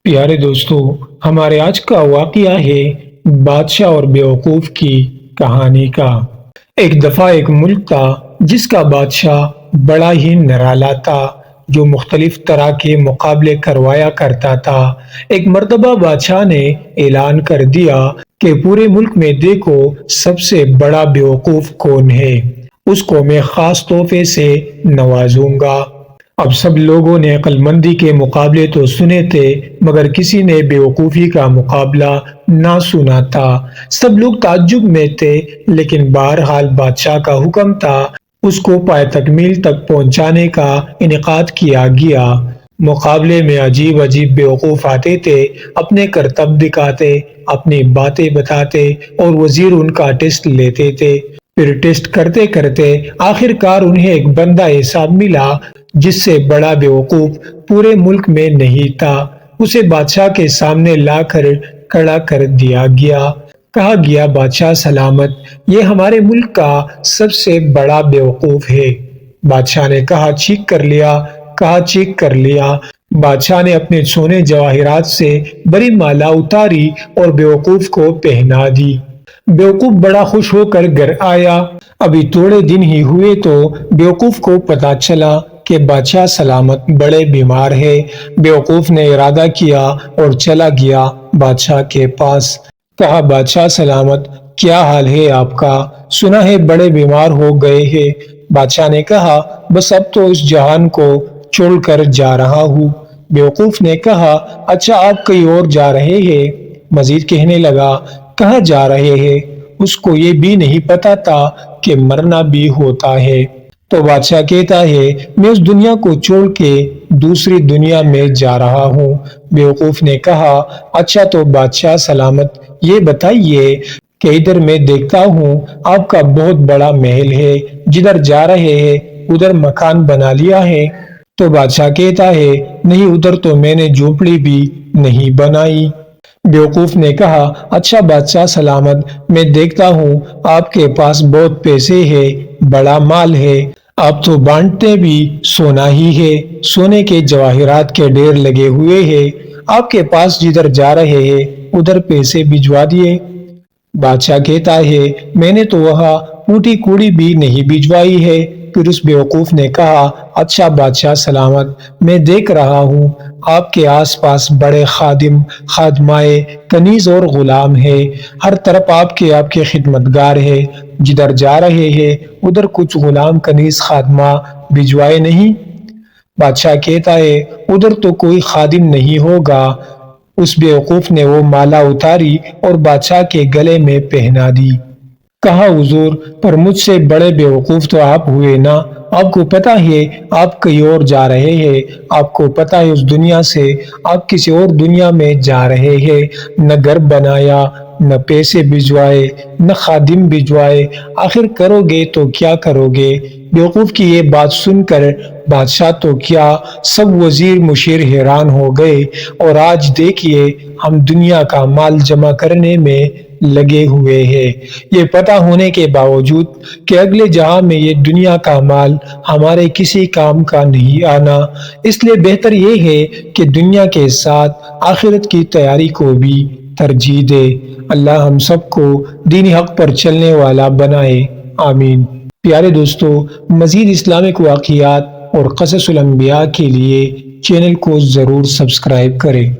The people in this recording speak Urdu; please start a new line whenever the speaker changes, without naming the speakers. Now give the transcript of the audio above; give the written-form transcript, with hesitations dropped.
پیارے دوستو، ہمارے آج کا واقعہ ہے بادشاہ اور بیوقوف کی کہانی کا۔ ایک دفعہ ایک ملک تھا جس کا بادشاہ بڑا ہی نرالا تھا، جو مختلف طرح کے مقابلے کروایا کرتا تھا۔ ایک مرتبہ بادشاہ نے اعلان کر دیا کہ پورے ملک میں دیکھو سب سے بڑا بیوقوف کون ہے، اس کو میں خاص تحفے سے نوازوں گا۔ اب سب لوگوں نے عقل مندی کے مقابلے تو سنے تھے، مگر کسی نے بیوقوفی کا مقابلہ نہ سنا تھا۔ سب لوگ تعجب میں تھے، لیکن بہرحال بادشاہ کا حکم تھا، اس کو پائے تکمیل تک پہنچانے کا انعقاد کیا گیا۔ مقابلے میں عجیب عجیب بیوقوف آتے تھے، اپنے کرتب دکھاتے، اپنی باتیں بتاتے اور وزیر ان کا ٹیسٹ لیتے تھے۔ پھر ٹیسٹ کرتے کرتے آخر کار انہیں ایک بندہ ایسا ملا جس سے بڑا بیوقوف پورے ملک میں نہیں تھا۔ اسے بادشاہ کے سامنے لا کر کھڑا کر دیا گیا۔ کہا گیا، بادشاہ سلامت، یہ ہمارے ملک کا سب سے بڑا بیوقوف ہے۔ بادشاہ نے کہا چیک کر لیا۔ کہا چیک کر لیا۔ بادشاہ نے اپنے سونے جواہرات سے بڑی مالا اتاری اور بیوقوف کو پہنا دی۔ بیوقوف بڑا خوش ہو کر گھر آیا۔ ابھی تھوڑے دن ہی ہوئے تو بیوقوف کو پتا چلا کہ بادشاہ سلامت بڑے بیمار ہے۔ بیوقوف نے ارادہ کیا اور چلا گیا بادشاہ کے پاس۔ کہا، بادشاہ سلامت، کیا حال ہے آپ کا؟ سنا ہے بڑے بیمار ہو گئے ہیں۔ بادشاہ نے کہا، بس اب تو اس جہان کو چھوڑ کر جا رہا ہوں۔ بیوقوف نے کہا، اچھا آپ کہیں اور جا رہے ہیں؟ مزید کہنے لگا، کہاں جا رہے ہیں؟ اس کو یہ بھی نہیں پتا تھا کہ مرنا بھی ہوتا ہے۔ تو بادشاہ کہتا ہے، میں اس دنیا کو چھوڑ کے دوسری دنیا میں جا رہا ہوں۔ بیوقوف نے کہا، اچھا تو بادشاہ سلامت یہ بتائیے کہ ادھر میں دیکھتا ہوں آپ کا بہت بڑا محل ہے، جدھر جا رہے ہیں ادھر مکان بنا لیا ہے؟ تو بادشاہ کہتا ہے، نہیں، ادھر تو میں نے جھونپڑی بھی نہیں بنائی۔ بیوقوف نے کہا، اچھا بادشاہ سلامت، میں دیکھتا ہوں آپ کے پاس بہت پیسے ہے، بڑا مال ہے، آپ تو بانٹتے بھی سونا ہی ہے، سونے کے جواہرات کے ڈھیر لگے ہوئے ہیں، آپ کے پاس جدھر جا رہے ہیں ادھر پیسے بھجوا دیے۔ بادشاہ کہتا ہے، میں نے تو وہاں پوٹی کوڑی بھی نہیں بھجوائی ہے۔ پھر اس بیوقوف نے کہا، اچھا بادشاہ سلامت، میں دیکھ رہا ہوں آپ کے آس پاس بڑے خادم، خادمائے، کنیز اور غلام ہیں، ہر طرف آپ کے خدمتگار ہیں، جدھر جا رہے ہیں ادھر کچھ غلام، کنیز، خادمہ بھجوائے نہیں؟ بادشاہ کہتا ہے، ادھر تو کوئی خادم نہیں ہوگا۔ اس بیوقوف نے وہ مالا اتاری اور بادشاہ کے گلے میں پہنا دی۔ کہا، حضور، پر مجھ سے بڑے بیوقوف تو آپ ہوئے نا، آپ کو پتا ہے آپ کہیں اور جا رہے ہیں، آپ کو پتا ہے اس دنیا سے آپ کسی اور دنیا میں جا رہے ہیں، نہ گھر بنایا، نہ پیسے بھجوائے، نہ خادم بھجوائے، آخر کرو گے تو کیا کرو گے؟ بیوقوف کی یہ بات سن کر بادشاہ تو کیا، سب وزیر مشیر حیران ہو گئے، اور آج دیکھیے ہم دنیا کا مال جمع کرنے میں لگے ہوئے ہیں، یہ پتہ ہونے کے باوجود کہ اگلے جہاں میں یہ دنیا کا مال ہمارے کسی کام کا نہیں آنا۔ اس لیے بہتر یہ ہے کہ دنیا کے ساتھ آخرت کی تیاری کو بھی ترجیح دے۔ اللہ ہم سب کو دین حق پر چلنے والا بنائے، آمین۔ پیارے دوستو، مزید اسلامک واقعات اور قصص الانبیاء کے لیے چینل کو ضرور سبسکرائب کریں۔